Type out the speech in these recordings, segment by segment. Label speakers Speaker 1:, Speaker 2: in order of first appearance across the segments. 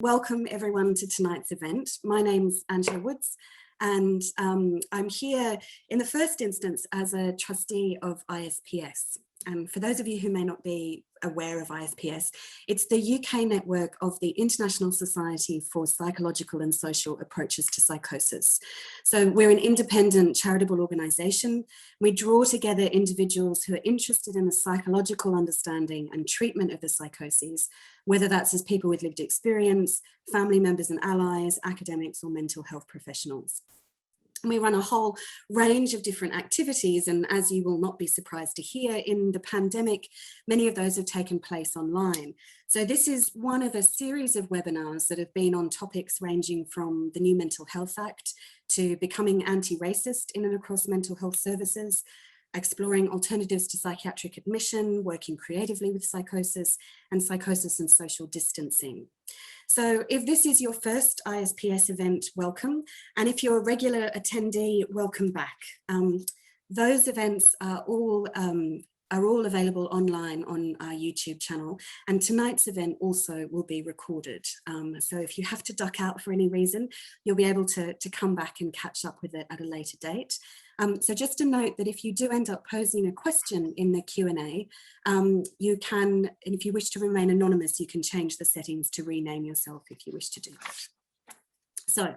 Speaker 1: Welcome everyone to tonight's event. My name's Angela Woods and I'm here in the first instance as a trustee of ISPS. And for those of you who may not be aware of ISPS, it's the UK network of the International Society for Psychological and Social Approaches to Psychosis. So we're an independent charitable organisation. We draw together individuals who are interested in the psychological understanding and treatment of the psychoses, whether that's as people with lived experience, family members and allies, academics or mental health professionals. And we run a whole range of different activities, and as you will not be surprised to hear, in the pandemic, many of those have taken place online. So this is one of a series of webinars that have been on topics ranging from the new Mental Health Act to becoming anti-racist in and across mental health services, exploring alternatives to psychiatric admission, working creatively with psychosis and social distancing. So if this is your first ISPS event, welcome. And if you're a regular attendee, welcome back. Those events are all available online on our YouTube channel. And tonight's event also will be recorded. So if you have to duck out for any reason, you'll be able to come back and catch up with it at a later date. So just a note that if you do end up posing a question in the Q&A, you can, and if you wish to remain anonymous, you can change the settings to rename yourself if you wish to do that. So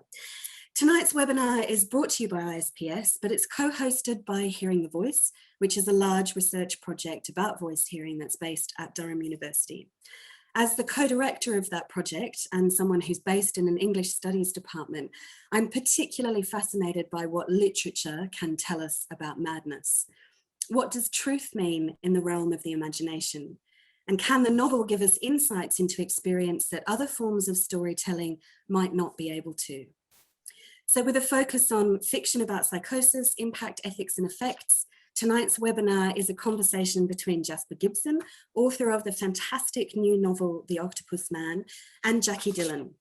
Speaker 1: tonight's webinar is brought to you by ISPS, but it's co-hosted by Hearing the Voice, which is a large research project about voice hearing that's based at Durham University. As the co-director of that project and someone who's based in an English studies department, I'm particularly fascinated by what literature can tell us about madness. What does truth mean in the realm of the imagination? And can the novel give us insights into experience that other forms of storytelling might not be able to? So with a focus on fiction about psychosis, impact, ethics and effects, tonight's webinar is a conversation between Jasper Gibson, author of the fantastic new novel, The Octopus Man, and Jacqui Dillon.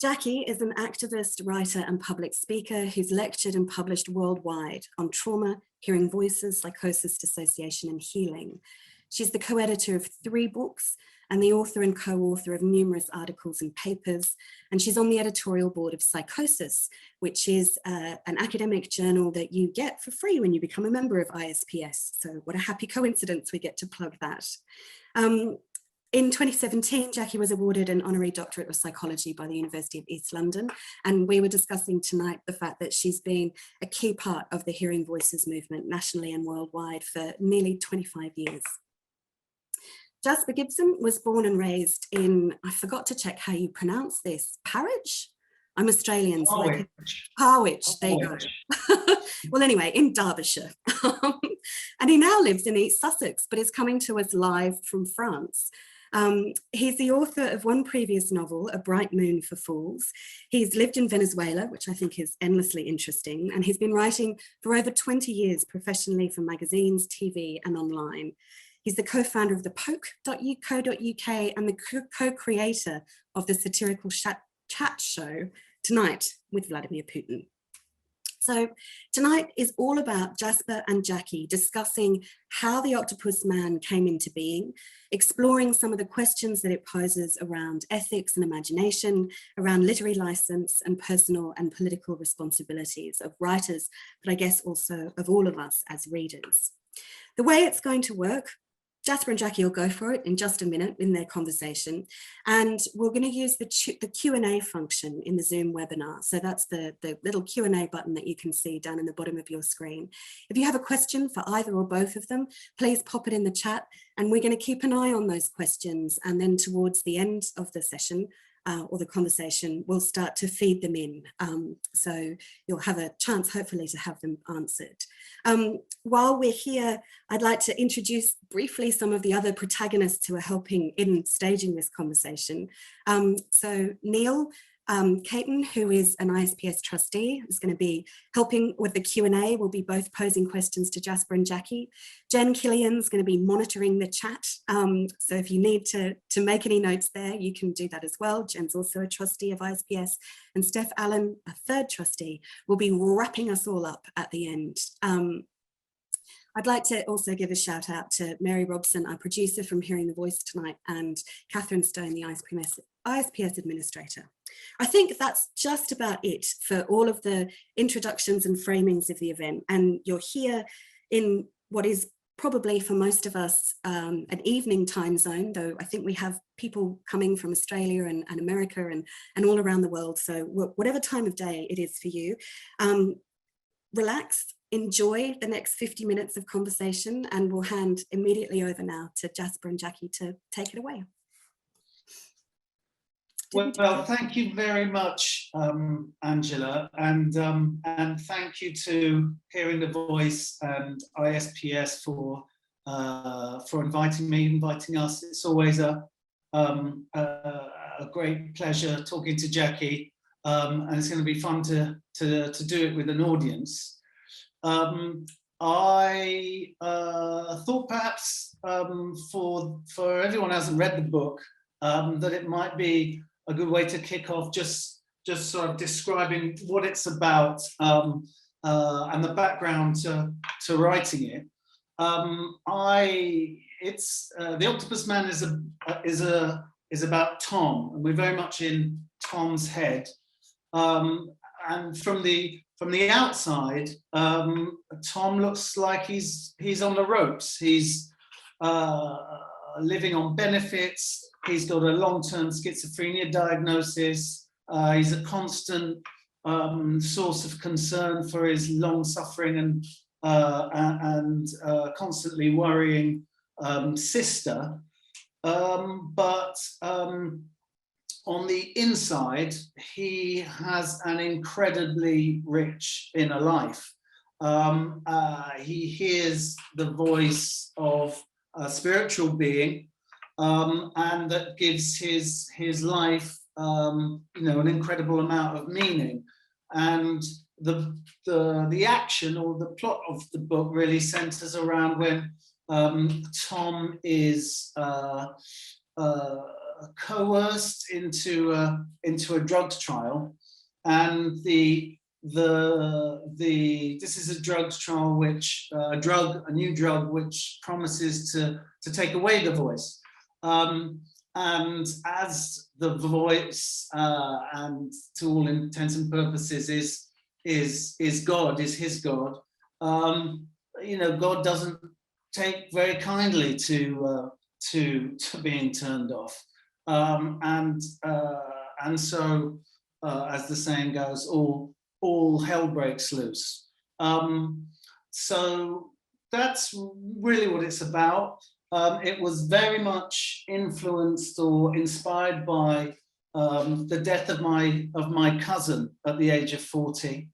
Speaker 1: Jacqui is an activist, writer and public speaker who's lectured and published worldwide on trauma, hearing voices, psychosis, dissociation and healing. She's the co-editor of 3 books and the author and co-author of numerous articles and papers. And she's on the editorial board of Psychosis, which is an academic journal that you get for free when you become a member of ISPS. So what a happy coincidence we get to plug that. In 2017, Jacqui was awarded an honorary doctorate of psychology by the University of East London. And we were discussing tonight the fact that she's been a key part of the Hearing Voices movement nationally and worldwide for nearly 25 years. Jasper Gibson was born and raised in, I forgot to check how you pronounce this, Parridge? I'm Australian, so Harwich, there you go. Well, anyway, in Derbyshire. And he now lives in East Sussex, but is coming to us live from France. He's the author of one previous novel, A Bright Moon for Fools. He's lived in Venezuela, which I think is endlessly interesting, and he's been writing for over 20 years professionally for magazines, TV and online. He's the co-founder of the poke.co.uk and the co-creator of the satirical chat show Tonight with Vladimir Putin. So tonight is all about Jasper and Jacqui discussing how the Octopus Man came into being, exploring some of the questions that it poses around ethics and imagination, around literary license and personal and political responsibilities of writers, but I guess also of all of us as readers. The way it's going to work, Jasper and Jacqui will go for it in just a minute in their conversation. And we're going to use the Q&A function in the Zoom webinar. So that's the little Q&A button that you can see down in the bottom of your screen. If you have a question for either or both of them, please pop it in the chat. And we're going to keep an eye on those questions. And then towards the end of the session, or the conversation, we'll start to feed them in. So you'll have a chance, hopefully, to have them answered. While we're here, I'd like to introduce briefly some of the other protagonists who are helping in staging this conversation. So Neil Caton, who is an ISPS trustee, is going to be helping with the Q&A. We'll be both posing questions to Jasper and Jacqui. Jen Killian's going to be monitoring the chat. So if you need to make any notes there, you can do that as well. Jen's also a trustee of ISPS. And Steph Allen, a 3rd trustee, will be wrapping us all up at the end. I'd like to also give a shout out to Mary Robson, our producer from Hearing the Voice tonight, and Catherine Stone, the ISPS administrator. I think that's just about it for all of the introductions and framings of the event. And you're here in what is probably for most of us an evening time zone, though I think we have people coming from Australia and America and all around the world. So whatever time of day it is for you, relax, enjoy the next 50 minutes of conversation, and we'll hand immediately over now to Jasper and Jacqui to take it away.
Speaker 2: Well, thank you very much, Angela, and thank you to Hearing the Voice and ISPS for inviting us. It's always a great pleasure talking to Jacqui, and it's going to be fun to do it with an audience. I thought perhaps for everyone who hasn't read the book, that it might be a good way to kick off just sort of describing what it's about, and the background to writing it. The Octopus Man is about Tom, and we're very much in Tom's head. And from the outside, Tom looks like he's on the ropes. He's living on benefits. He's got a long-term schizophrenia diagnosis. He's a constant source of concern for his long-suffering and constantly worrying sister. But on the inside, he has an incredibly rich inner life. He hears the voice of a spiritual being, and that gives his life, an incredible amount of meaning. And the action or the plot of the book really centers around when Tom is coerced into a drugs trial, and this is a drugs trial which a new drug which promises to take away the voice, and as the voice, and to all intents and purposes is God, is his God. God doesn't take very kindly to being turned off, and so as the saying goes, all hell breaks loose. So that's really what it's about. It was very much influenced or inspired by the death of my cousin at the age of 40,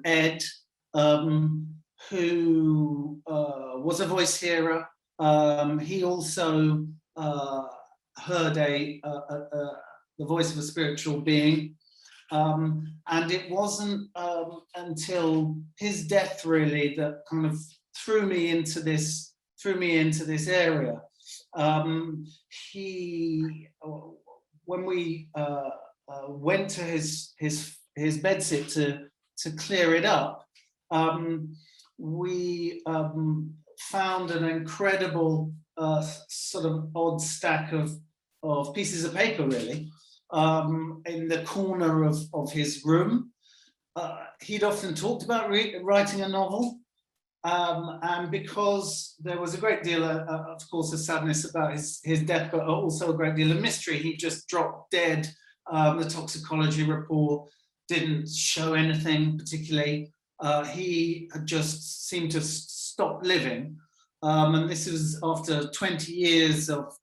Speaker 2: Ed, who was a voice hearer. He also heard the voice of a spiritual being, and it wasn't until his death really that kind of threw me into this area. When we went to his bedsit to clear it up, we found an incredible sort of odd stack of pieces of paper, really, in the corner of his room. He'd often talked about writing a novel, and because there was a great deal, of course, of sadness about his death, but also a great deal of mystery. He just dropped dead. The toxicology report didn't show anything particularly. He had just seemed to stop living, and this was after 20 years of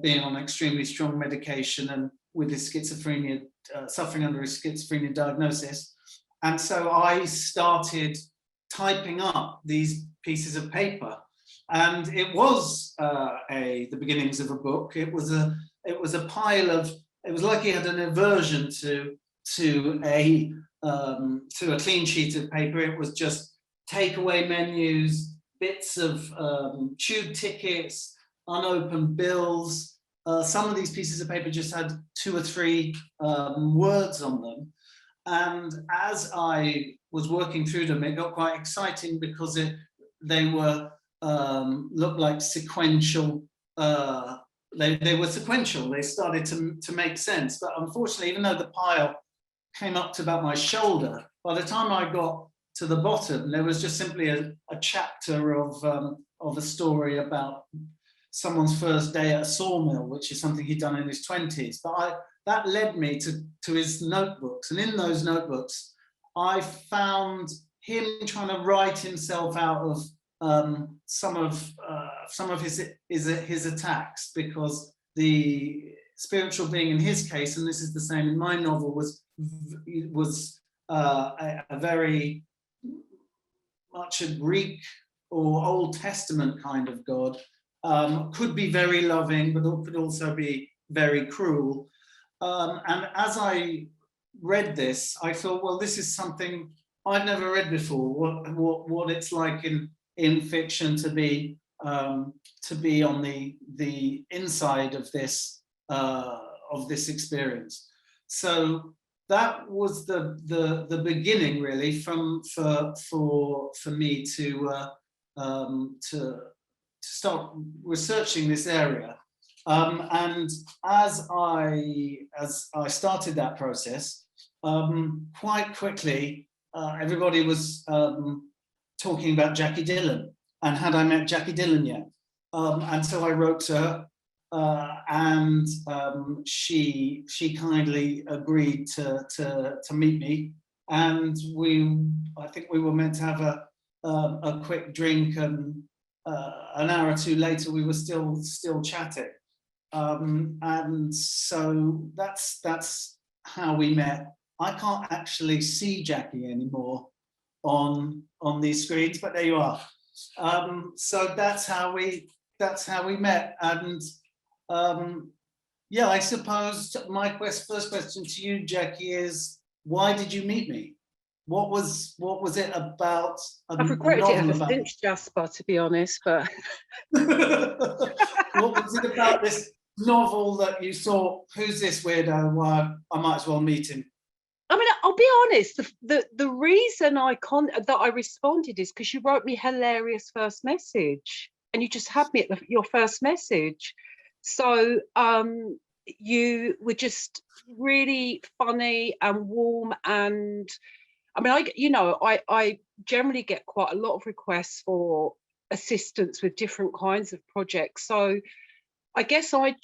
Speaker 2: being on extremely strong medication and with his schizophrenia, suffering under his schizophrenia diagnosis. And so I started typing up these pieces of paper, and it was the beginnings of a book. It was a pile of. It was like he had an aversion to a clean sheet of paper. It was just takeaway menus, bits of tube tickets, unopened bills. Some of these pieces of paper just had 2 or 3 words on them. And as I was working through them, it got quite exciting because they were looked like sequential they were sequential. They started to make sense. But unfortunately, even though the pile came up to about my shoulder, by the time I got to the bottom, there was just simply a chapter of a story about someone's first day at a sawmill, which is something he'd done in his 20s. But that led me to his notebooks. And in those notebooks, I found him trying to write himself out of some of his attacks, because the spiritual being in his case, and this is the same in my novel, was a very much a Greek or Old Testament kind of God. Could be very loving, but could also be very cruel. And as I read this, I thought, well, this is something I've never read before. What it's like in fiction to be on the inside of this experience. So that was the beginning, really, for me to start researching this area. And as I started that process, quite quickly, everybody was talking about Jacqui Dillon, and had I met Jacqui Dillon yet? And so I wrote to her, and she kindly agreed to meet me, and I think we were meant to have a quick drink, and an hour or two later we were still chatting, and so that's how we met. I can't actually see Jacqui anymore on these screens, but there you are. So that's how we met. And yeah, I suppose my first question to you, Jacqui, is why did you meet me? What was it about?
Speaker 3: I've regretted it ever since, Jasper, to be honest. But
Speaker 2: what was it about this novel that you thought, who's this weirdo? Well, I might as well meet him.
Speaker 3: I mean, I'll be honest, the reason that I responded is because you wrote me hilarious first message, and you just had me at your first message. So you were just really funny and warm, and I mean, I generally get quite a lot of requests for assistance with different kinds of projects. So I guess I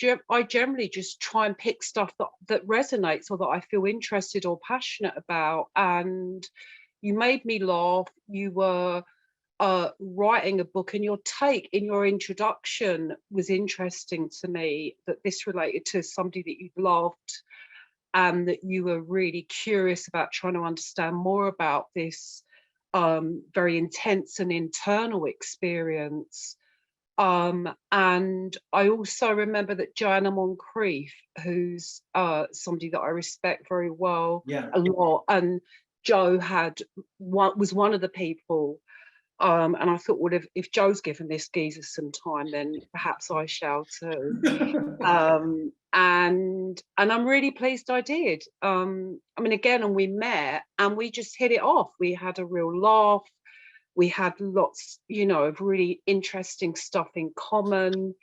Speaker 3: generally just try and pick stuff that resonates or that I feel interested or passionate about. And you made me laugh. You were writing a book, and your take in your introduction was interesting to me, that this related to somebody that you loved, and that you were really curious about trying to understand more about this very intense and internal experience. And I also remember that Joanna Moncrief, who's somebody that I respect very well, a lot, and Joe was one of the people. And I thought, well, if Joe's given this geezer some time, then perhaps I shall too. And I'm really pleased I did. I mean, again, and we met and we just hit it off. We had a real laugh. We had lots, of really interesting stuff in common,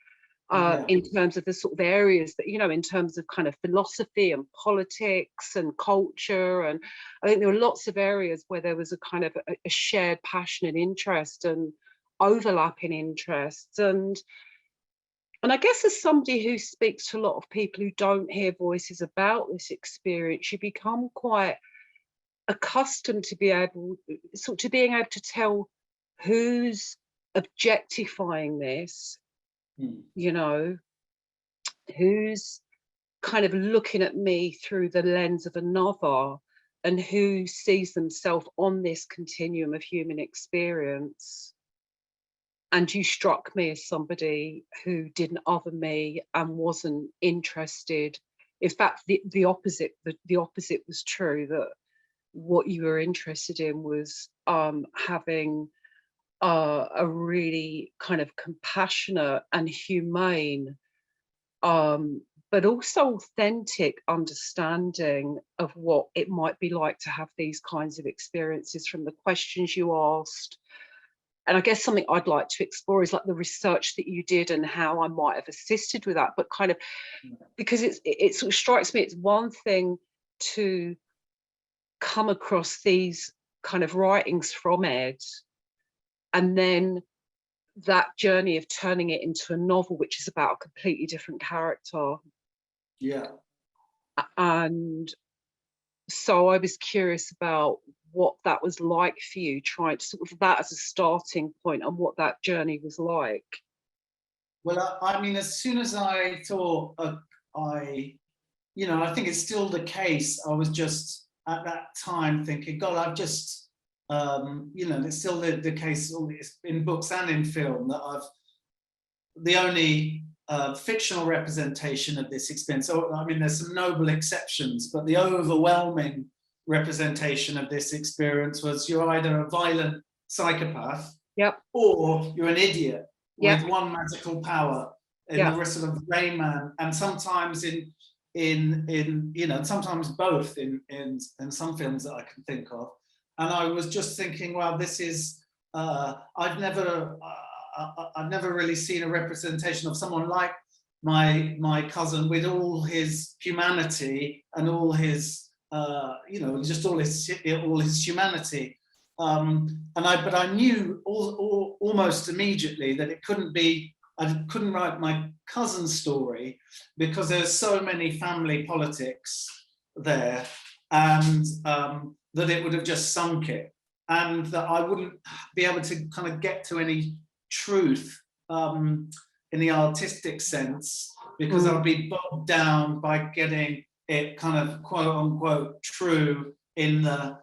Speaker 3: in terms of the sort of areas that, in terms of kind of philosophy and politics and culture. And I think there were lots of areas where there was a kind of a shared passion and interest and overlapping interests. And I guess as somebody who speaks to a lot of people who don't hear voices about this experience, you become quite accustomed to being able to tell who's objectifying this, who's kind of looking at me through the lens of another, and who sees themselves on this continuum of human experience. And you struck me as somebody who didn't other me and wasn't interested. In fact, the opposite was true, that what you were interested in was having a really kind of compassionate and humane, but also authentic understanding of what it might be like to have these kinds of experiences, from the questions you asked, And I guess something I'd like to explore is like the research that you did and how I might have assisted with that, but kind of, because it sort of strikes me, it's one thing to come across these kind of writings from Ed, and then that journey of turning it into a novel, which is about a completely different character.
Speaker 2: Yeah.
Speaker 3: And so I was curious about what that was like for you, trying to sort of that as a starting point and what that journey was like.
Speaker 2: Well, I mean, as soon as I thought I think it's still the case. I was just at that time thinking, God, I've just, it's still the case in books and in film that the only fictional representation of this experience. So, I mean, there's some noble exceptions, but the overwhelming representation of this experience was you're either a violent psychopath,
Speaker 3: yep,
Speaker 2: or you're an idiot,
Speaker 3: yep,
Speaker 2: with one magical power in
Speaker 3: yep,
Speaker 2: the sort of Rain Man, and sometimes sometimes both in some films that I can think of. And I was just thinking, well, this is I've never really seen a representation of someone like my cousin, with all his humanity and all his just all his humanity. But I knew almost immediately that it couldn't be. I couldn't write my cousin's story because there's so many family politics there, and that it would have just sunk it, and that I wouldn't be able to kind of get to any truth in the artistic sense, because I'll be bogged down by getting it kind of quote unquote true in the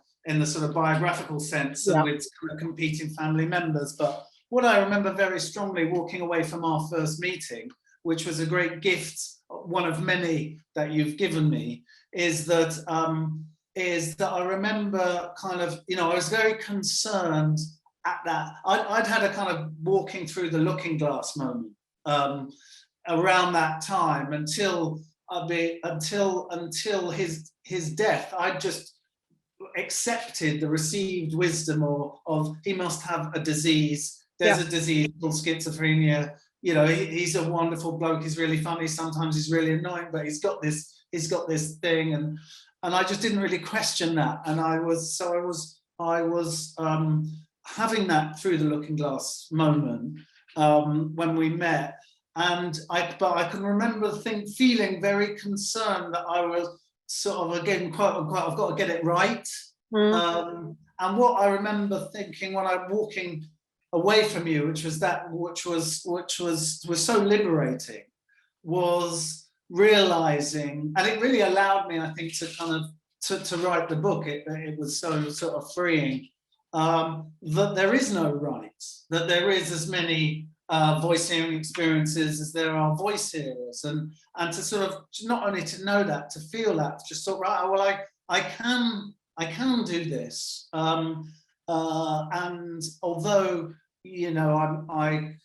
Speaker 2: sort of biographical sense, and with kind of competing family members. But what I remember very strongly walking away from our first meeting, which was a great gift, one of many that you've given me, is that I remember kind of, I was very concerned at that. I'd had a kind of walking through the looking glass moment around that time until his death. I just accepted the received wisdom of he must have a disease. There's a disease called schizophrenia. He's a wonderful bloke. He's really funny. Sometimes he's really annoying, but he's got this thing, and I just didn't really question that. And I was having that through the looking glass moment when we met, but I can remember feeling very concerned that I was sort of, again, quote unquote, I've got to get it right. And what I remember thinking when I'm walking away from you, which was so liberating, was realizing, and it really allowed me, I think, to kind of to write the book. It was so sort of freeing, that there is no right, that there is as many voice hearing experiences as there are voice hearers, and to sort of not only to know that, to feel that, to just sort of, right, well, I can do this, and although I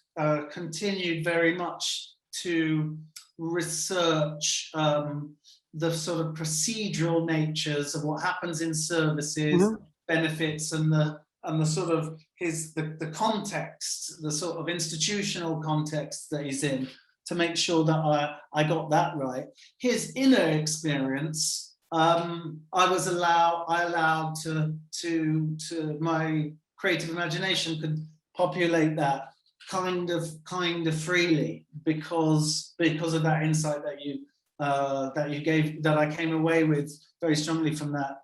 Speaker 2: continued very much to research the sort of procedural natures of what happens in services, benefits, and the sort of the context, the sort of institutional context that he's in, to make sure that I got that right. His inner experience, I allowed to my creative imagination could populate that kind of freely, because of that insight that you gave, that I came away with very strongly from that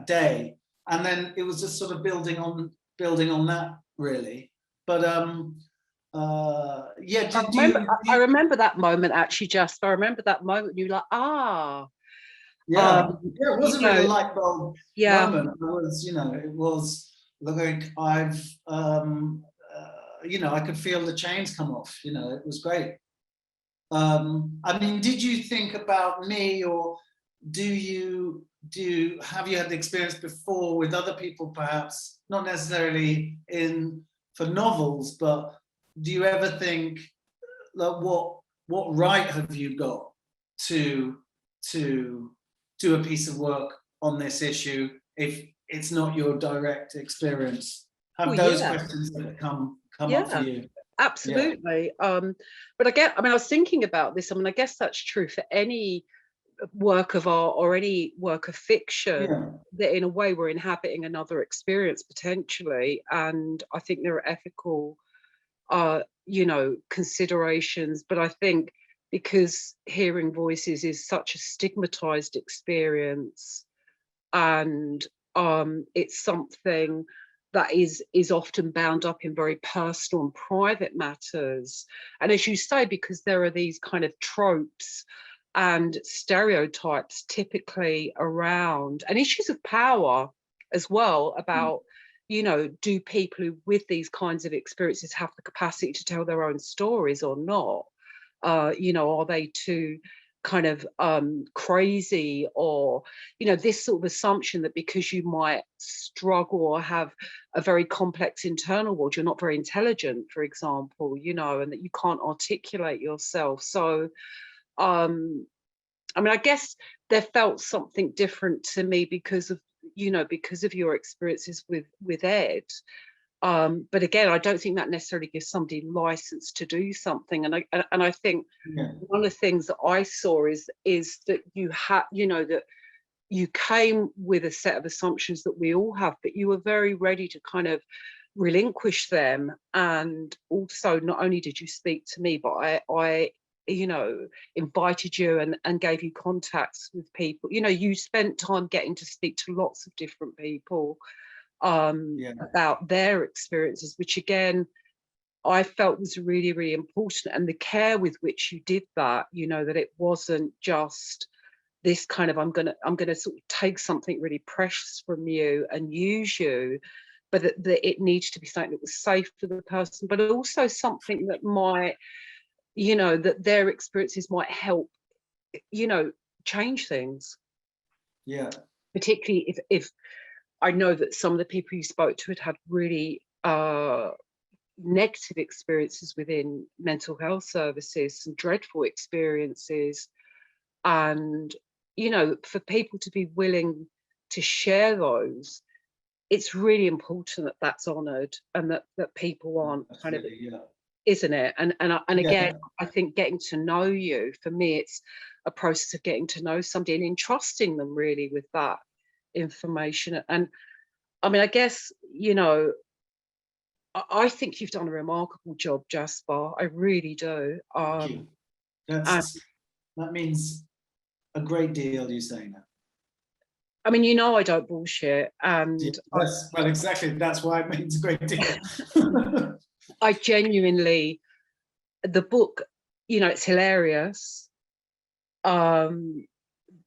Speaker 2: day. And then it was just sort of building on that, really. But
Speaker 3: I remember that moment, actually, Jasper. I remember that moment. You were like,
Speaker 2: it wasn't really a light bulb moment. It was like I could feel the chains come off. It was great. I mean, did you think about me, or have you had the experience before with other people, perhaps not necessarily for novels, but do you ever think that what right have you got to do a piece of work on this issue if it's not your direct experience? have those questions that come up for you.
Speaker 3: Absolutely. But I was thinking about this. I guess that's true for any work of art or any work of fiction, that in a way we're inhabiting another experience potentially. And I think there are ethical, considerations. But I think because hearing voices is such a stigmatized experience, and it's something that is often bound up in very personal and private matters. And as you say, because there are these kind of tropes and stereotypes typically around, and issues of power as well about, do people who with these kinds of experiences have the capacity to tell their own stories or not? Are they too kind of crazy, or this sort of assumption that because you might struggle or have a very complex internal world, you're not very intelligent, for example, and that you can't articulate yourself. So I guess there felt something different to me because of your experiences with Ed. But again, I don't think that necessarily gives somebody license to do something. And I think one of the things that I saw is that you had, that you came with a set of assumptions that we all have, but you were very ready to kind of relinquish them. And also, not only did you speak to me, but I invited you and gave you contacts with people. You spent time getting to speak to lots of different people about their experiences, which again I felt was really, really important. And the care with which you did that, that it wasn't just this kind of I'm gonna sort of take something really precious from you and use you, but that it needs to be something that was safe for the person, but also something that might, that their experiences might help, change things. Particularly if I know that some of the people you spoke to had really negative experiences within mental health services, some dreadful experiences. And, for people to be willing to share those, it's really important that that's honoured and that people aren't kind of, isn't it? And again, I think getting to know you, for me, it's a process of getting to know somebody and entrusting them really with that information. And I guess, I think you've done a remarkable job, Jasper. I really do.
Speaker 2: Thank you. That means a great deal, you saying that.
Speaker 3: I don't bullshit. And
Speaker 2: well, exactly. That's why it means a great deal.
Speaker 3: I genuinely, the book, it's hilarious. But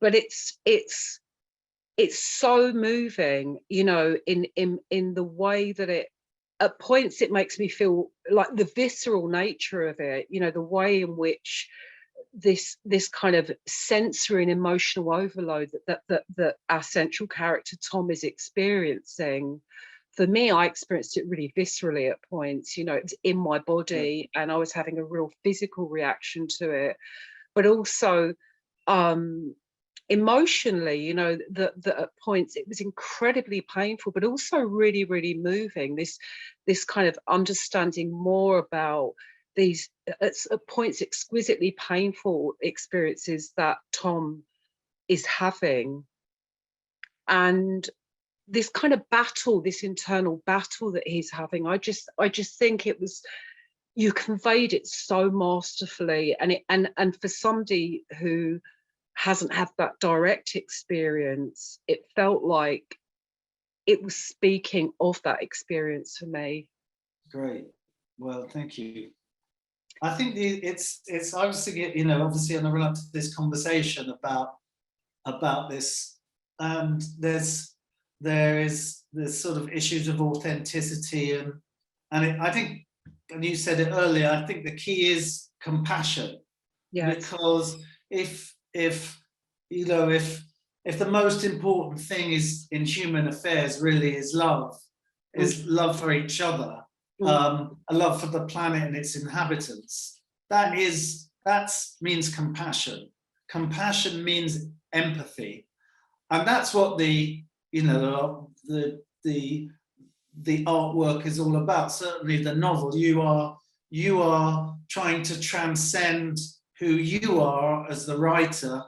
Speaker 3: it's so moving, in the way that it, at points, it makes me feel like the visceral nature of it, the way in which this kind of sensory and emotional overload that our central character Tom is experiencing. For me, I experienced it really viscerally at points. It was in my body, and I was having a real physical reaction to it, but also emotionally, that at points it was incredibly painful, but also really, really moving. This kind of understanding more about these, at points, exquisitely painful experiences that Tom is having, and this kind of battle, this internal battle that he's having. I just think it was, you conveyed it so masterfully, and for somebody who hasn't had that direct experience, it felt like it was speaking of that experience for me.
Speaker 2: Great. Well, thank you. I think it's I was thinking, obviously on the run up to this conversation about this, and there is sort of issues of authenticity, and I think, and you said it earlier, I think the key is compassion. Because if the most important thing is in human affairs really is love for each other, a love for the planet and its inhabitants, that means compassion. Compassion means empathy, and that's what the the artwork is all about. Certainly the novel, you are trying to transcend who you are as the writer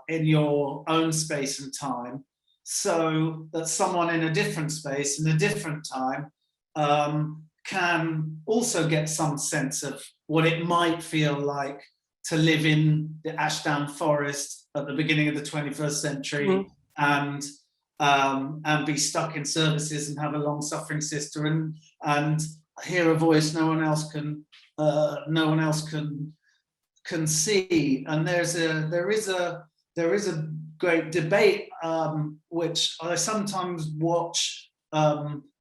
Speaker 2: in your own space and time, so that someone in a different space, in a different time, can also get some sense of what it might feel like to live in the Ashdown Forest at the beginning of the 21st century, and be stuck in services and have a long-suffering sister, and hear a voice no one else can see. And there is a great debate which I sometimes watch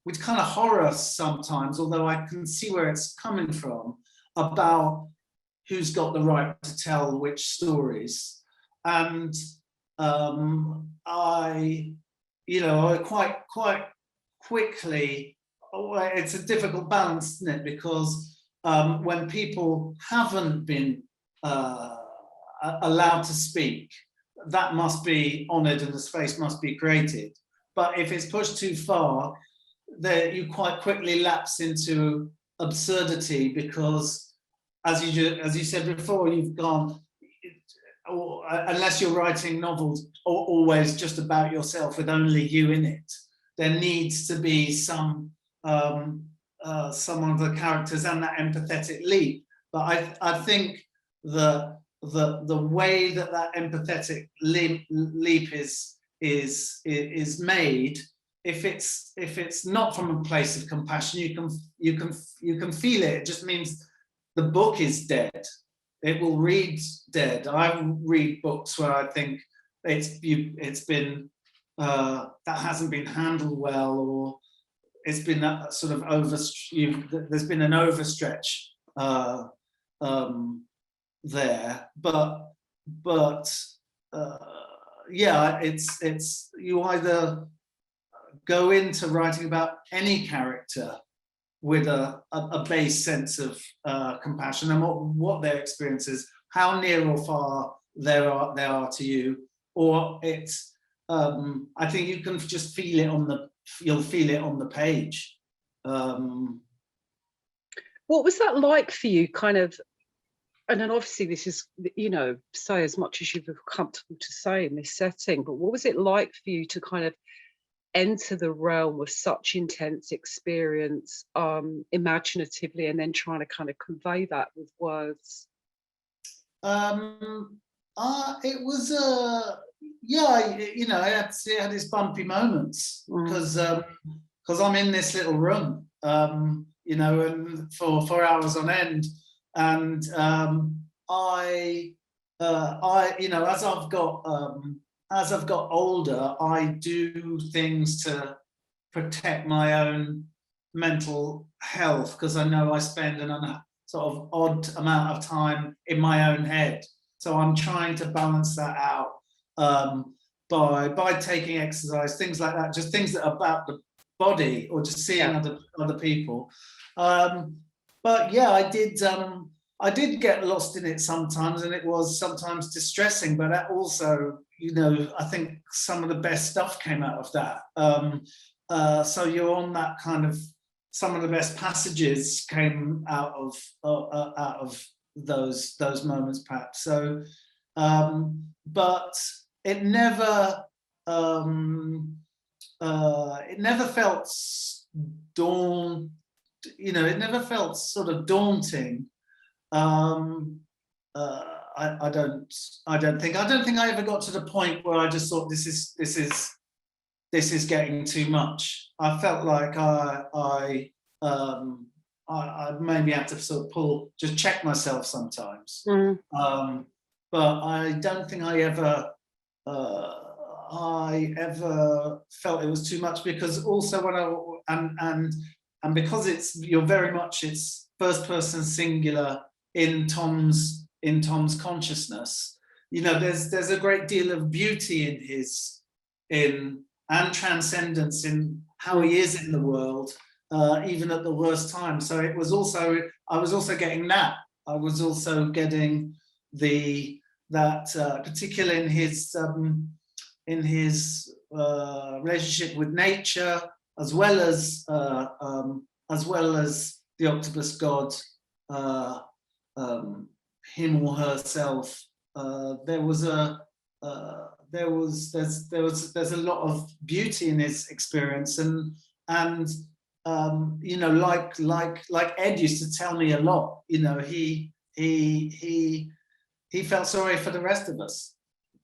Speaker 2: with kind of horror sometimes, although I can see where it's coming from, about who's got the right to tell which stories. And I quite quickly, it's a difficult balance, isn't it? Because when people haven't been allowed to speak, that must be honoured and the space must be created. But if it's pushed too far, you quite quickly lapse into absurdity, because as you said before, you've gone, unless you're writing novels always just about yourself with only you in it, there needs to be some of the characters and that empathetic leap. But I think the way that empathetic leap is made, if it's not from a place of compassion, you can feel it. It just means the book is dead. It will read dead. I read books where I think it's been that hasn't been handled well, or it's been sort of there's been an overstretch there. But yeah, it's you either go into writing about any character with a base sense of compassion and what their experience is, how near or far they are to you, or it's I think you can just feel it you'll feel it on the page.
Speaker 3: What was that like for you, kind of? And then obviously this is, say as much as you feel comfortable to say in this setting, but what was it like for you to kind of enter the realm of such intense experience imaginatively, and then trying to kind of convey that with words?
Speaker 2: It was it had its bumpy moments, because I'm in this little room, and for hours on end, and as I've got older, I do things to protect my own mental health, because I know I spend an sort of odd amount of time in my own head. So I'm trying to balance that out by taking exercise, things like that, just things that are about the body, or just seeing other people. But yeah, I did get lost in it sometimes, and it was sometimes distressing, but that also, I think some of the best stuff came out of that. So you're on that kind of, some of the best passages came out of those moments, perhaps. So, but it never felt it never felt sort of daunting. I don't think I ever got to the point where I just thought this is getting too much. I felt like I maybe have to sort of just check myself sometimes. But I don't think I ever felt it was too much, because also and because it's first person singular in Tom's consciousness, there's a great deal of beauty and transcendence in how he is in the world, even at the worst time. So I was also getting that. I was also getting particularly in his relationship with nature, as well as the Octopus God, him or herself. There's a lot of beauty in his experience, and you know, like Ed used to tell me a lot. You know, he felt sorry for the rest of us.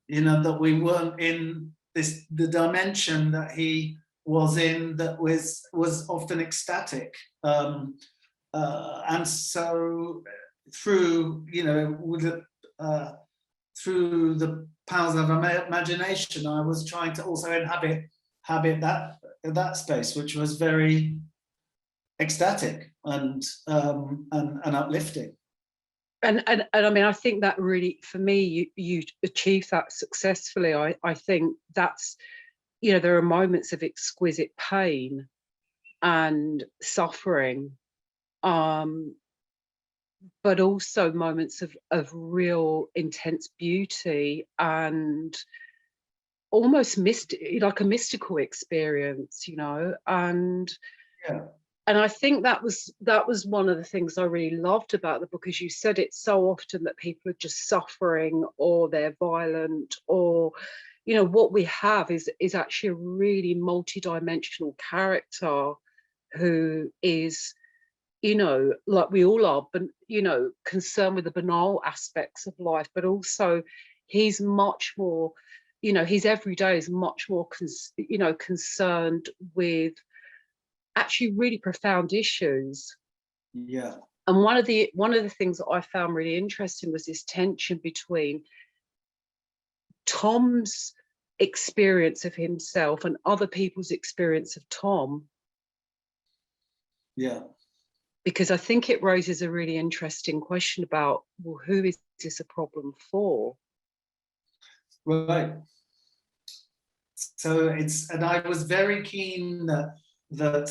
Speaker 2: You know, that we weren't in the dimension that he was in, that was often ecstatic, and so through, you know, through the powers of imagination, I was trying to also inhabit that space, which was very ecstatic and uplifting.
Speaker 3: And I mean, I think that really, for me, you achieved that successfully. I think that's, you know, there are moments of exquisite pain and suffering, but also moments of real intense beauty and almost like a mystical experience, you know. And
Speaker 2: yeah.
Speaker 3: And I think that was one of the things I really loved about the book. As you said, it's so often that people are just suffering, or they're violent, or, you know, what we have is actually a really multi-dimensional character who is, you know, like we all are, but, you know, concerned with the banal aspects of life, but also he's much more, you know, his everyday is much more, concerned with actually really profound issues.
Speaker 2: Yeah.
Speaker 3: And one of the things that I found really interesting was this tension between Tom's experience of himself and other people's experience of Tom.
Speaker 2: Yeah.
Speaker 3: Because I think it raises a really interesting question about, well, who is this a problem for?
Speaker 2: Right. So and I was very keen that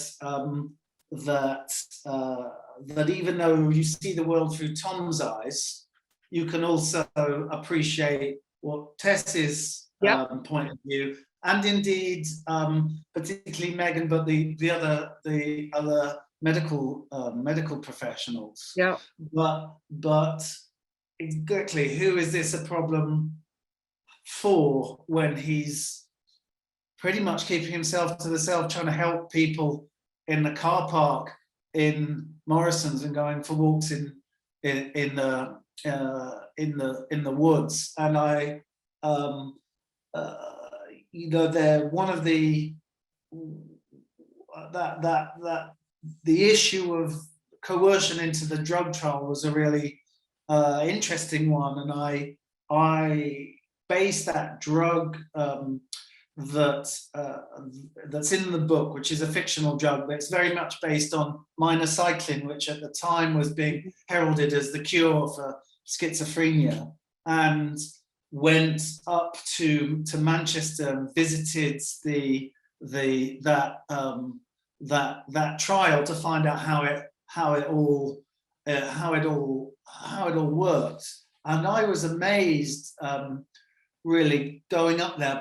Speaker 2: even though you see the world through Tom's eyes, you can also appreciate what Tess's point of view, and indeed particularly Megan, but the other medical professionals.
Speaker 3: Yeah.
Speaker 2: But exactly, who is this a problem for when he's pretty much keeping himself to himself, trying to help people in the car park in Morrison's and going for walks in the woods. And I, you know, they're one of the the issue of coercion into the drug trial was a really interesting one, and I based that drug that's in the book, which is a fictional drug, but it's very much based on minocycline, which at the time was being heralded as the cure for schizophrenia, and went up to Manchester and visited that trial to find out how it all worked. And I was amazed, really, going up there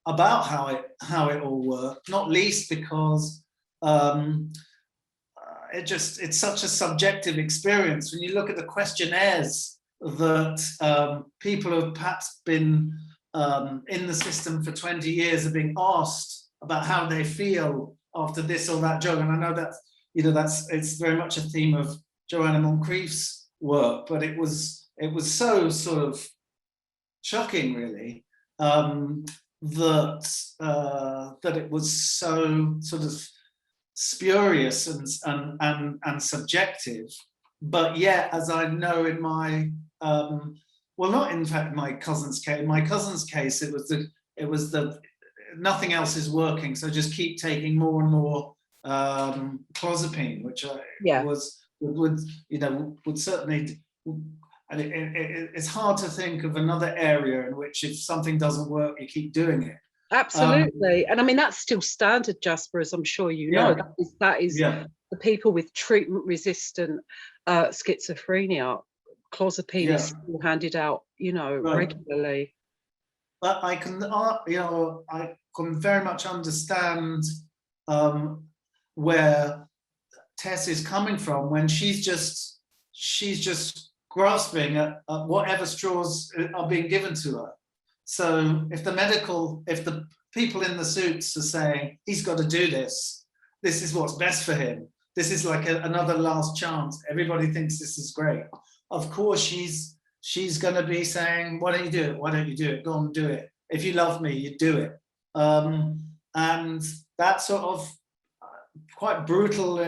Speaker 2: about how it all worked, not least because it's such a subjective experience. When you look at the questionnaires that people who have perhaps been in the system for 20 years are being asked about how they feel after this or that drug, and I know it's very much a theme of Joanna Moncrief's work, but it was so sort of shocking, really, that it was so sort of spurious and subjective. But yet, as I know in my well, not in fact my cousin's case. In my cousin's case, it was the nothing else is working, so just keep taking more and more clozapine, which would certainly. And it's hard to think of another area in which if something doesn't work, you keep doing it.
Speaker 3: Absolutely. And I mean, that's still standard, Jasper, as I'm sure you know. That is the people with treatment-resistant schizophrenia, clozapine is still handed out, regularly.
Speaker 2: But I can very much understand where Tess is coming from when she's just grasping at whatever straws are being given to her. So if the people in the suits are saying he's got to do this is what's best for him, this is like another last chance, everybody thinks this is great, of course she's going to be saying, why don't you do it, why don't you do it, go on, do it, if you love me, you do it. And that sort of quite brutal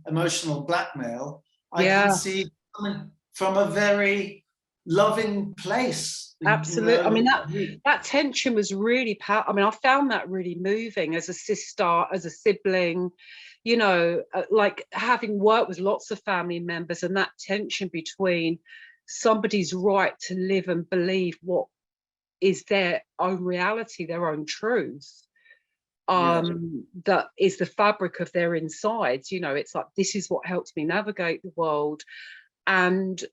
Speaker 2: emotional blackmail, I can see coming from a very loving place.
Speaker 3: Absolutely. I mean, that tension was really powerful. I mean, I found that really moving as a sister, as a sibling, you know, like having worked with lots of family members, and that tension between somebody's right to live and believe what is their own reality, their own truth, that is the fabric of their insides. You know, it's like, this is what helps me navigate the world. And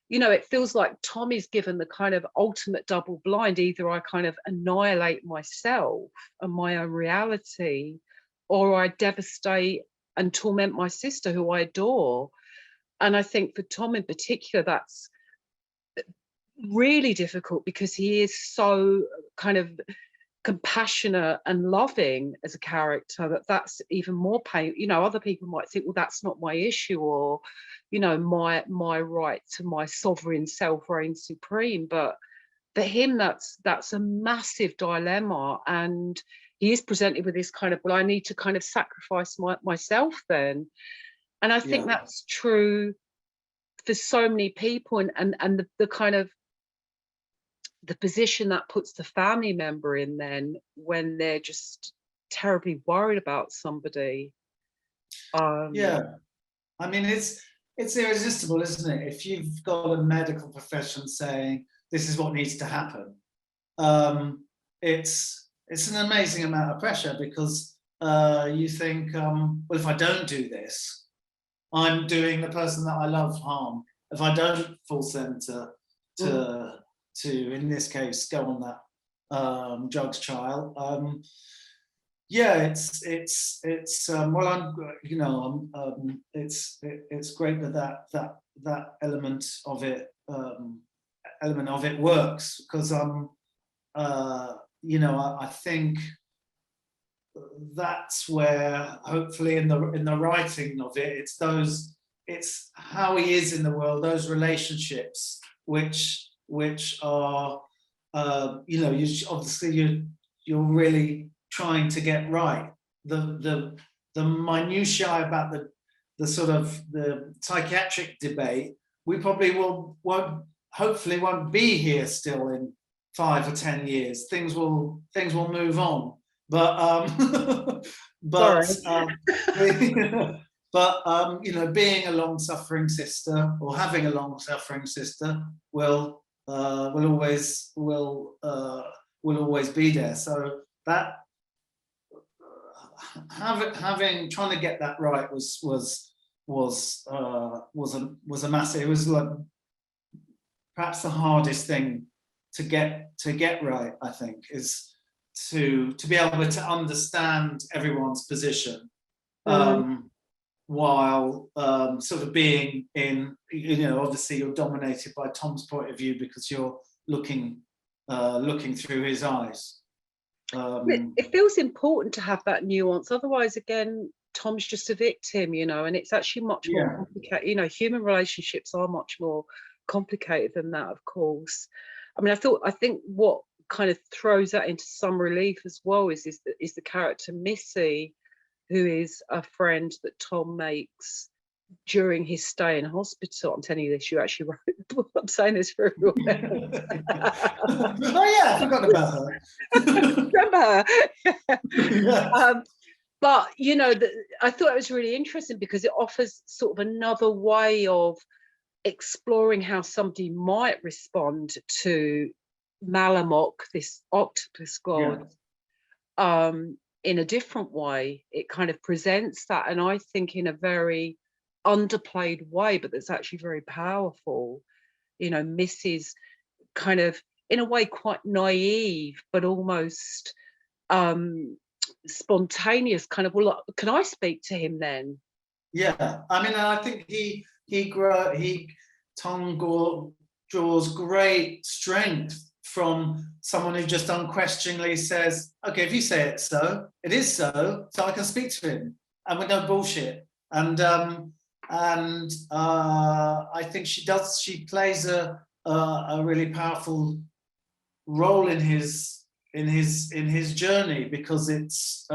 Speaker 3: you know, it feels like Tommy's given the kind of ultimate double blind. Either I kind of annihilate myself and my own reality, or I devastate and torment my sister, who I adore. And I think for Tom in particular, that's really difficult, because he is so kind of compassionate and loving as a character, that's even more pain. You know, other people might think, well, that's not my issue, or you know, my right to my sovereign self reign supreme. But for him, that's a massive dilemma, and he is presented with this kind of, well, I need to kind of sacrifice myself then. And I think that's true for so many people, and the kind of the position that puts the family member in then, when they're just terribly worried about somebody. I mean, it's irresistible, isn't it? If you've got a medical profession saying this is what needs to happen, it's an amazing amount of pressure, because you think, well, if I don't do this, I'm doing the person that I love harm. If I don't force them to in this case go on that drugs trial, well, I'm, you know, it's great that element of it works, because you know, I think that's where, hopefully in the writing of it, it's how he is in the world, those relationships which are, you know, obviously you're really trying to get right. The minutiae about the sort of the psychiatric debate, we probably hopefully won't be here still in 5 or 10 years. Things will move on. But you know, being a long-suffering sister, or having a long-suffering sister, will always be there. So that trying to get that right was a massive. It was like perhaps the hardest thing to get right, I think, is to be able to understand everyone's position, while sort of being in, you know, obviously you're dominated by Tom's point of view, because you're looking through his eyes. It feels important to have that nuance, otherwise again Tom's just a victim, you know, and it's actually much more complicated. You know, human relationships are much more complicated than that, of course. I mean, I think what kind of throws that into some relief as well is the character Missy, who is a friend that Tom makes during his stay in hospital. I'm telling you this, you actually wrote the book. I'm saying this for everyone else.
Speaker 2: Oh yeah, I forgot about her.
Speaker 3: Remember her? But you know, I thought it was really interesting, because it offers sort of another way of exploring how somebody might respond to Malamock, this octopus god, in a different way. It kind of presents that, and I think in a very underplayed way, but that's actually very powerful. You know, Missy's kind of, in a way, quite naive, but almost spontaneous kind of, well, can I speak to him then?
Speaker 2: Yeah, I mean, I think Tom draws great strength from someone who just unquestioningly says, okay, if you say it so, it is so I can speak to him, and with no bullshit. And I think she plays a really powerful role in his journey, because it's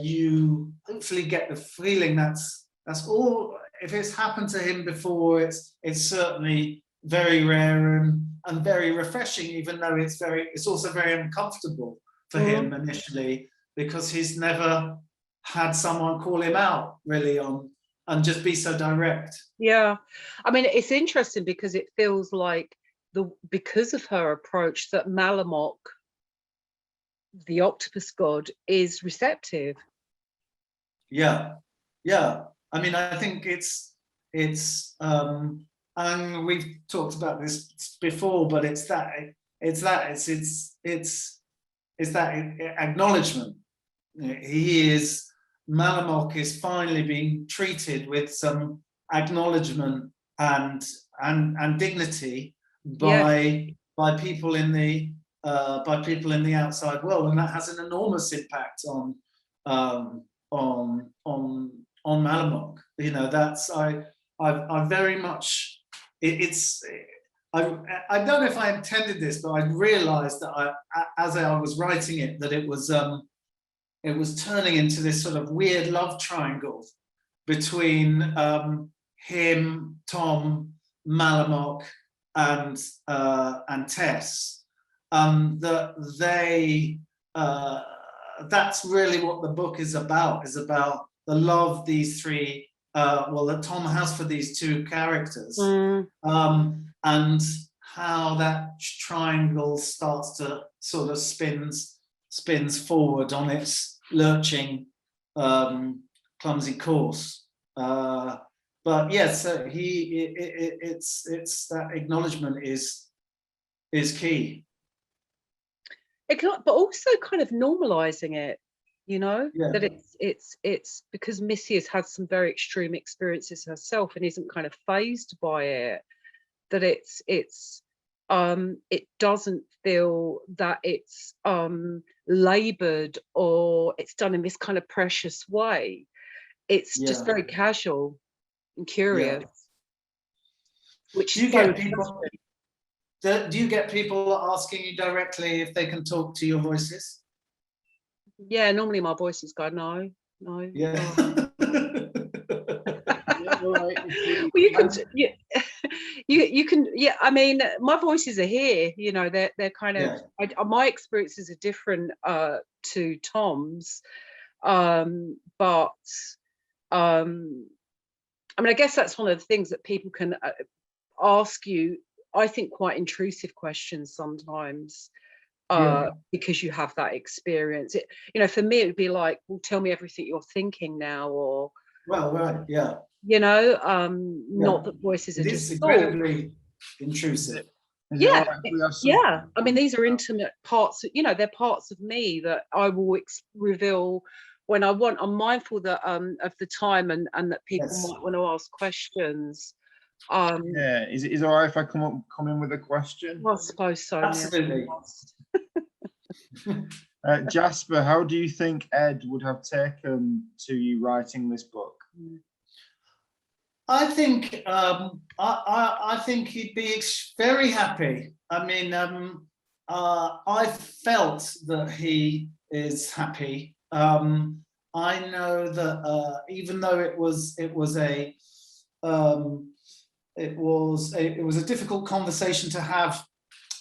Speaker 2: you hopefully get the feeling that's all. If it's happened to him before, it's certainly very rare and very refreshing, even though it's also very uncomfortable for him initially, because he's never had someone call him out really on and just be so direct.
Speaker 3: Yeah, I mean, it's interesting because it feels like because of her approach that Malamock, the Octopus God, is receptive.
Speaker 2: Yeah. I mean, I think it's and we've talked about this before, but it's that acknowledgement. Malamock is finally being treated with some acknowledgement and dignity by people in the outside world, and that has an enormous impact on Malamock. You know, that's I very much I don't know if I intended this, but I realized that as I was writing it, that it was turning into this sort of weird love triangle between him, Tom, Malamock, and Tess. That that's really what the book is about the love these three, that Tom has for these two characters, and how that triangle starts to sort of spins forward on its lurching, clumsy course. But yes, it's that acknowledgement is key.
Speaker 3: But also kind of normalizing it, you know, that it's because Missy has had some very extreme experiences herself and isn't kind of fazed by it, that it doesn't feel that it's labored or it's done in this kind of precious way. It's just very casual and curious. Which
Speaker 2: do you get people? Do you get people asking you directly if they can talk to your voices?
Speaker 3: Yeah, normally my voices go no.
Speaker 2: Yeah.
Speaker 3: Well, you can, you can. Yeah, I mean, my voices are here. You know, they're kind of. My experiences are different to Tom's, but I mean, I guess that's one of the things that people can ask you. I think quite intrusive questions sometimes, because you have that experience. You know, for me, it would be like, well, tell me everything you're thinking now, or.
Speaker 2: Well, right, yeah.
Speaker 3: You know, not that voices are just
Speaker 2: incredibly intrusive.
Speaker 3: Yeah. I mean, these are intimate parts. You know, they're parts of me that I will reveal when I want. I'm mindful that of the time and that people might want to ask questions.
Speaker 4: Is it all right if I come in with a question?
Speaker 3: I suppose so.
Speaker 2: Absolutely.
Speaker 4: Jasper, how do you think Ed would have taken to you writing this book?
Speaker 2: I think I think he'd be very happy. I mean, I felt that he is happy. I know that even though it was a difficult conversation to have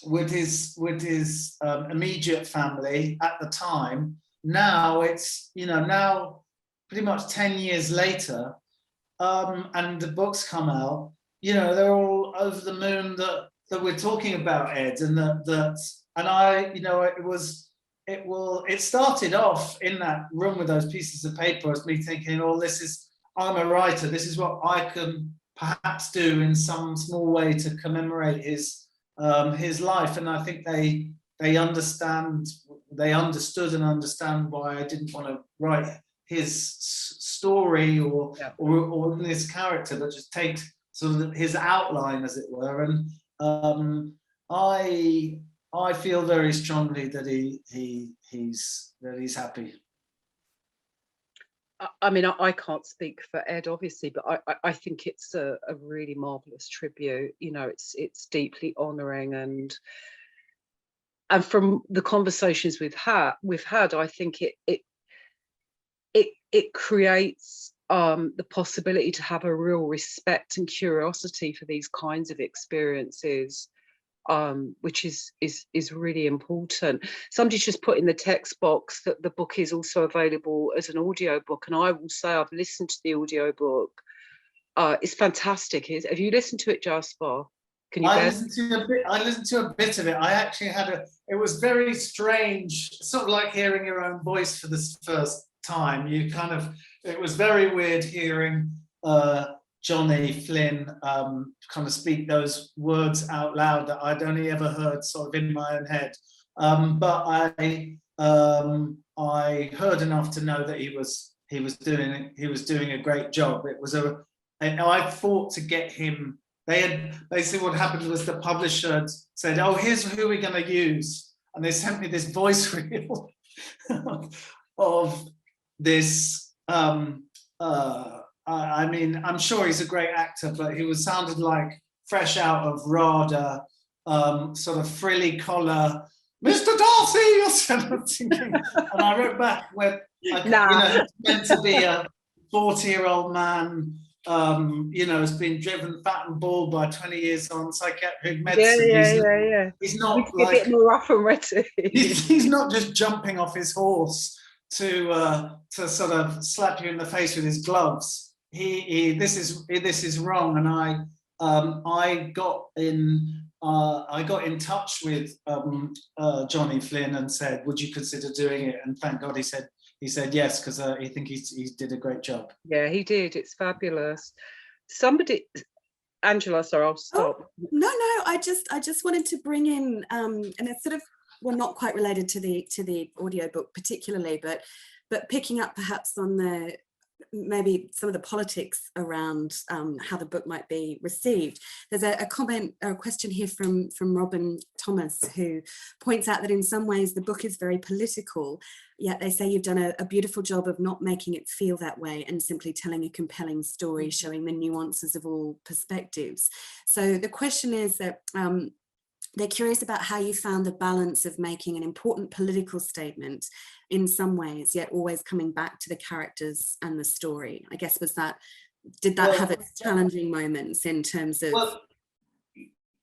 Speaker 2: with his immediate family at the time. Now it's, you know, now pretty much 10 years later, and the books come out, you know, they're all over the moon that we're talking about Ed, and and I, you know, it started off in that room with those pieces of paper as me thinking, oh, I'm a writer, this is what I can perhaps do in some small way to commemorate his life. And I think they understand they understood and understand why I didn't want to write his story or this character, but just take sort of his outline, as it were. And I feel very strongly that he's happy.
Speaker 3: I mean, I can't speak for Ed, obviously, but I think it's a really marvelous tribute. You know, it's deeply honouring, and from the conversations we've had, I think it creates the possibility to have a real respect and curiosity for these kinds of experiences, which is really important. Somebody's just put in the text box that the book is also available as an audiobook, and I will say I've listened to the audiobook. It's fantastic. Have you listened to it, Jasper? Can you
Speaker 2: I listened to a bit of it. I actually it was very strange, sort of like hearing your own voice for the first time. It was very weird hearing Johnny Flynn kind of speak those words out loud that I'd only ever heard sort of in my own head. But I heard enough to know that he was doing a great job. I fought to get him. They had basically, what happened was the publisher had said, "Oh, here's who we're going to use," and they sent me this voice reel of this. I mean, I'm sure he's a great actor, but he sounded like fresh out of RADA, sort of frilly collar, Mr. Darcy, or something. And I wrote back where it's meant to be a 40-year-old man. Has been driven fat and bald by 20 years on psychiatric medicine. He's not
Speaker 3: like a bit more rough and ready.
Speaker 2: He's not just jumping off his horse to sort of slap you in the face with his gloves. This is wrong, and I got in touch with Johnny Flynn and said, "Would you consider doing it?" And thank God he said yes, because I think he did a great job.
Speaker 3: Yeah, he did. It's fabulous. Angela, sorry, I'll stop.
Speaker 1: Oh, no, I just wanted to bring in, and it's sort of, well, not quite related to the audiobook particularly, but picking up perhaps on maybe some of the politics around how the book might be received. There's a question here from Robin Thomas, who points out that in some ways the book is very political, yet they say you've done a beautiful job of not making it feel that way and simply telling a compelling story, showing the nuances of all perspectives. So the question is that they're curious about how you found the balance of making an important political statement in some ways, yet always coming back to the characters and the story. I guess, did that have its challenging moments in terms of?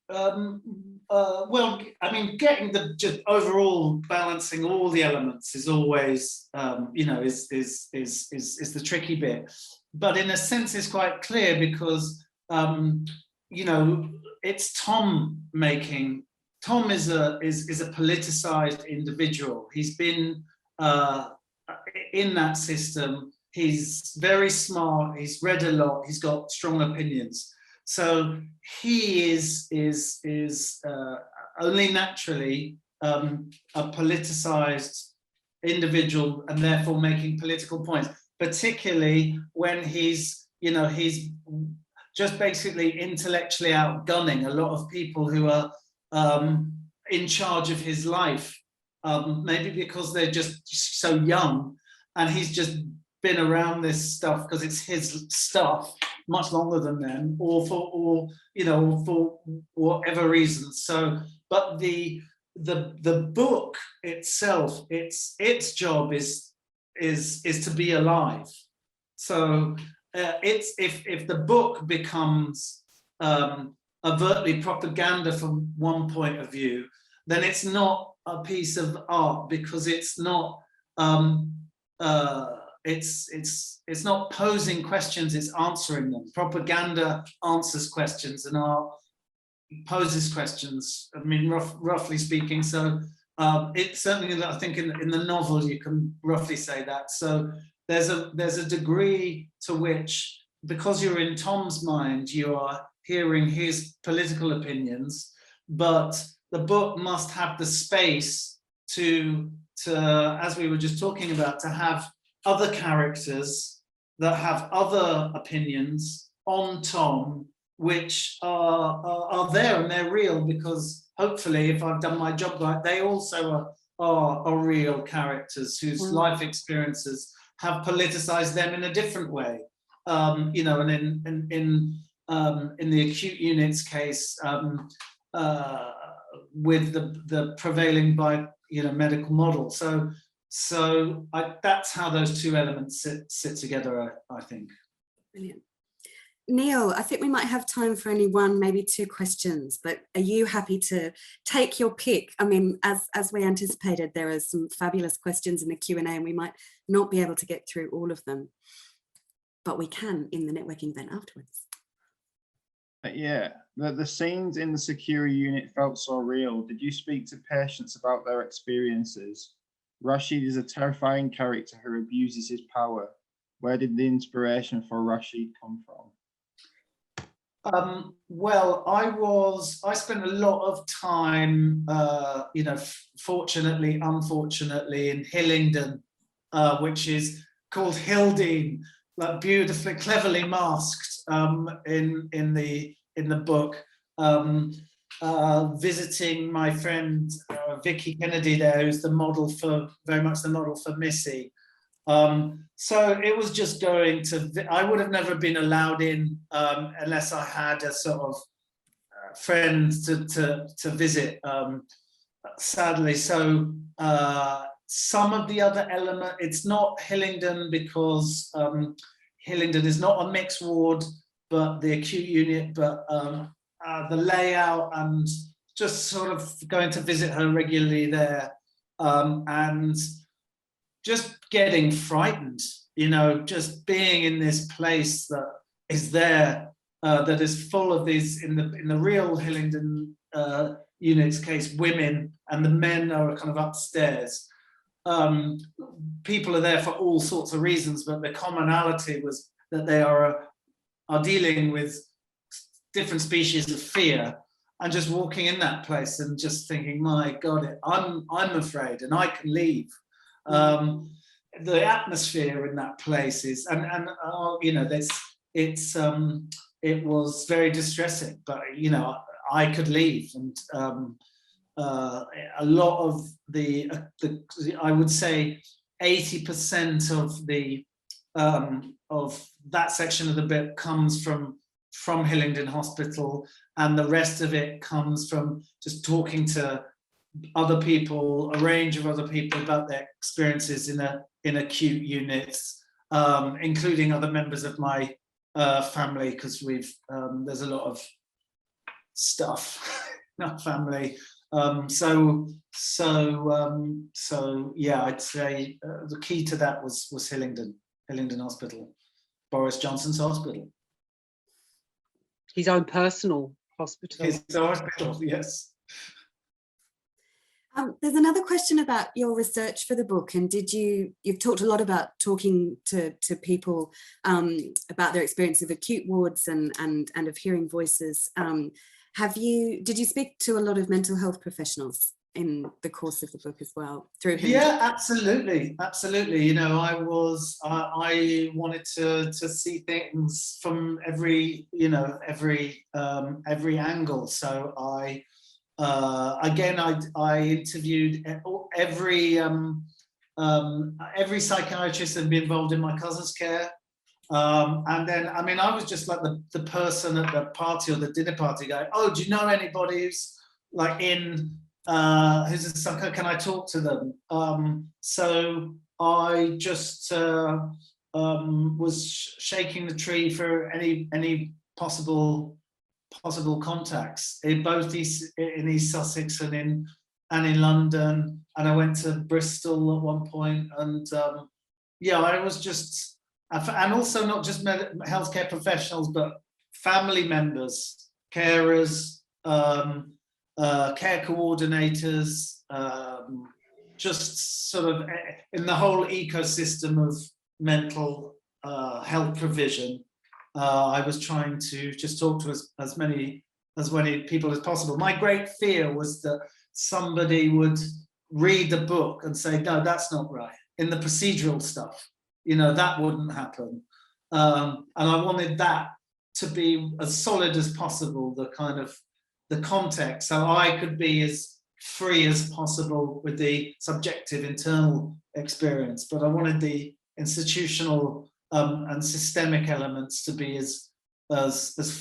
Speaker 2: I mean, getting just overall balancing all the elements is always, is the tricky bit. But in a sense, it's quite clear because, it's Tom making. Tom is a politicized individual. He's been in that system. He's very smart. He's read a lot. He's got strong opinions. So he is only naturally a politicized individual, and therefore making political points. Particularly when he's just basically intellectually outgunning a lot of people who are in charge of his life, maybe because they're just so young, and he's just been around this stuff because it's his stuff much longer than them, or for whatever reason. So, but the book itself, its job is to be alive. So it's if the book becomes overtly propaganda from one point of view, then it's not a piece of art, because it's not it's not posing questions, it's answering them. Propaganda answers questions, and art poses questions, I mean, roughly speaking. So it's certainly, I think in the novel you can roughly say that. So there's a degree to which, because you're in Tom's mind, you are hearing his political opinions, but the book must have the space to as we were just talking about, to have other characters that have other opinions on Tom, which are there and they're real, because hopefully, if I've done my job right, they also are real characters whose life experiences have politicized them in a different way. You know, and in the acute unit's case, with the prevailing medical model. So that's how those two elements sit together, I think.
Speaker 1: Brilliant. Neil, I think we might have time for only one, maybe two questions, but are you happy to take your pick? I mean, as we anticipated, there are some fabulous questions in the Q&A and we might not be able to get through all of them, but we can in the networking event afterwards.
Speaker 4: Yeah, the scenes in the security unit felt so real. Did you speak to patients about their experiences? Rashid is a terrifying character who abuses his power. Where did the inspiration for Rashid come from?
Speaker 2: Well, I spent a lot of time, fortunately, unfortunately, in Hillingdon, which is called Hildene, like beautifully, cleverly masked in the book. Visiting my friend Vicky Kennedy there, who's very much the model for Missy. So it was just going to, I would have never been allowed in unless I had a sort of friend to visit, sadly. So some of the other element, it's not Hillingdon because Hillingdon is not a mixed ward, but the acute unit, but the layout and just sort of going to visit her regularly there, and just getting frightened, just being in this place that is there, that is full of these, in the real Hillingdon unit's case, women, and the men are kind of upstairs. People are there for all sorts of reasons, but the commonality was that they are dealing with different species of fear, and just walking in that place and just thinking, my God, I'm afraid, and I can leave. The atmosphere in that place is, it was very distressing, but I could leave, and a lot of the I would say 80% of that section of the book comes from Hillingdon Hospital, and the rest of it comes from just talking to other people, a range of other people, about their experiences in acute units, including other members of my family, because there's a lot of stuff in our family. So yeah, I'd say the key to that was Hillingdon Hospital, Boris Johnson's hospital.
Speaker 3: His own personal hospital.
Speaker 2: His hospital, yes.
Speaker 1: There's another question about your research for the book, and you've talked a lot about talking to people about their experience of acute wards and of hearing voices. Did you speak to a lot of mental health professionals in the course of the book as well through him? Yeah, absolutely. I wanted to see things from every angle. So I interviewed every psychiatrist that had been involved in my cousin's care. And then, I was just like the person at the party or the dinner party going, oh, do you know anybody who's like who's a psychiatrist? Can I talk to them? So I just was shaking the tree for any possible contacts in both in East Sussex and in London, and I went to Bristol at one point, and I was just, and also not just healthcare professionals, but family members, carers, care coordinators, just sort of in the whole ecosystem of mental health provision. I was trying to just talk to as many people as possible. My great fear was that somebody would
Speaker 2: read the book and say, no, that's not right. In the procedural stuff, you know, that wouldn't happen. And I wanted that to be as solid as possible, the kind of the context, so I could be as free as possible with the subjective internal experience, but I wanted the institutional and systemic elements to be as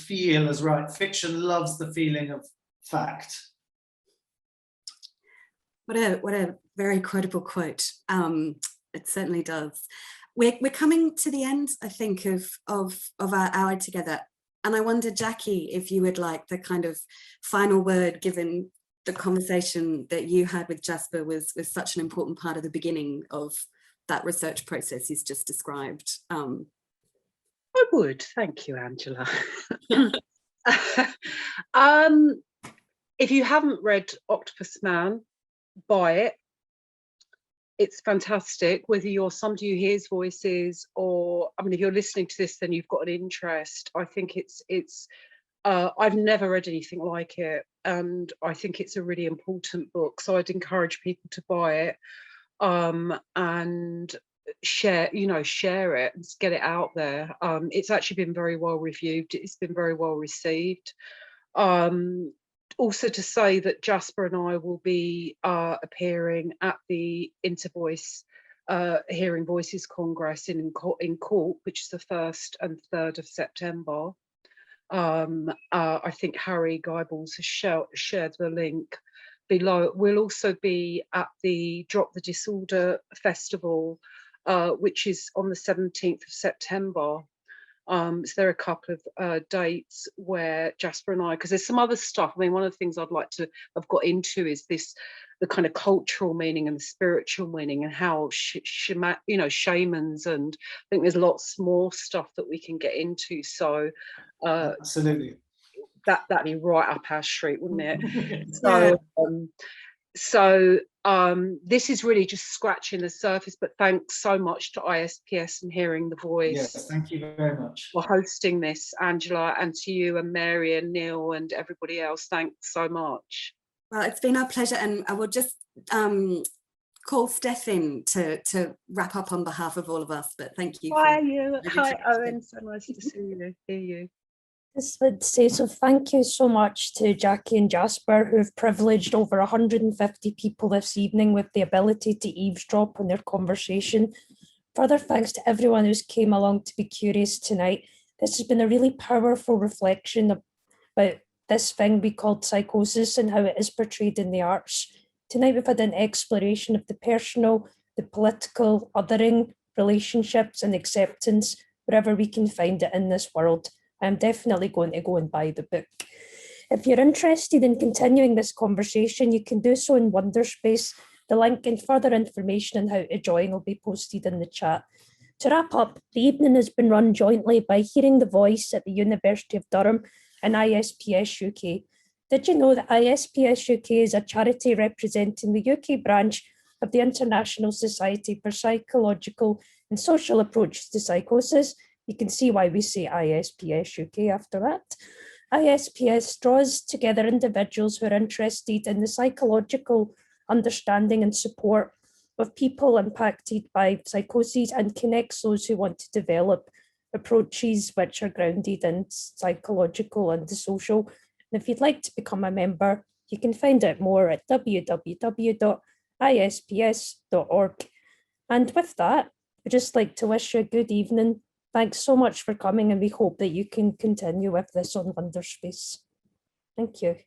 Speaker 2: feel as right. Fiction loves the feeling of fact.
Speaker 1: What a very quotable quote. It certainly does. We're coming to the end, I think, of our hour together. And I wonder, Jacqui, if you would like the kind of final word, given the conversation that you had with Jasper was such an important part of the beginning of that research process he's just described.
Speaker 3: I would, thank you, Angela. If you haven't read Octopus Man, buy it. It's fantastic, whether you're somebody who hears voices or, I mean, if you're listening to this, then you've got an interest. I think it's I've never read anything like it, and I think it's a really important book. So I'd encourage people to buy it and share it and get it out there. It's actually been very well reviewed. It's been very well received. Also to say that Jasper and I will be appearing at the Intervoice Hearing Voices Congress in Cork, which is the 1st and 3rd of September. I think Harry Geibles has shared the link below. We'll also be at the Drop the Disorder Festival, which is on the 17th of September. So there are a couple of dates where Jasper and I, because there's some other stuff. I mean, one of the things I'd like to have got into is the kind of cultural meaning and the spiritual meaning, and how shamans, and I think there's lots more stuff that we can get into. So
Speaker 2: absolutely,
Speaker 3: that'd be right up our street, wouldn't it?
Speaker 1: Yeah.
Speaker 3: This is really just scratching the surface, but thanks so much to ISPS and Hearing the Voice.
Speaker 2: Yes, thank you very much
Speaker 3: for hosting this, Angela, and to you and Mary and Neil and everybody else. Thanks so much.
Speaker 1: Well, it's been our pleasure, and I will just call Steph in to wrap up on behalf of all of us, but thank you.
Speaker 3: Hi, Owen, so nice to see you, hear you.
Speaker 5: Just would say, so thank you so much to Jacqui and Jasper, who've privileged over 150 people this evening with the ability to eavesdrop on their conversation. Further thanks to everyone who's came along to be curious tonight. This has been a really powerful reflection about this thing we called psychosis and how it is portrayed in the arts. Tonight we've had an exploration of the personal, the political, othering, relationships and acceptance, wherever we can find it in this world. I'm definitely going to go and buy the book. If you're interested in continuing this conversation, you can do so in Wonderspace. The link and further information on how to join will be posted in the chat. To wrap up, the evening has been run jointly by Hearing the Voice at the University of Durham and ISPS UK. Did you know that ISPS UK is a charity representing the UK branch of the International Society for Psychological and Social Approaches to Psychosis? You can see why we say ISPS UK after that. ISPS draws together individuals who are interested in the psychological understanding and support of people impacted by psychoses and connects those who want to develop approaches which are grounded in psychological and the social. And if you'd like to become a member, you can find out more at www.isps.org. And with that, I'd just like to wish you a good evening. Thanks so much for coming, and we hope that you can continue with this on Wonderspace. Thank you.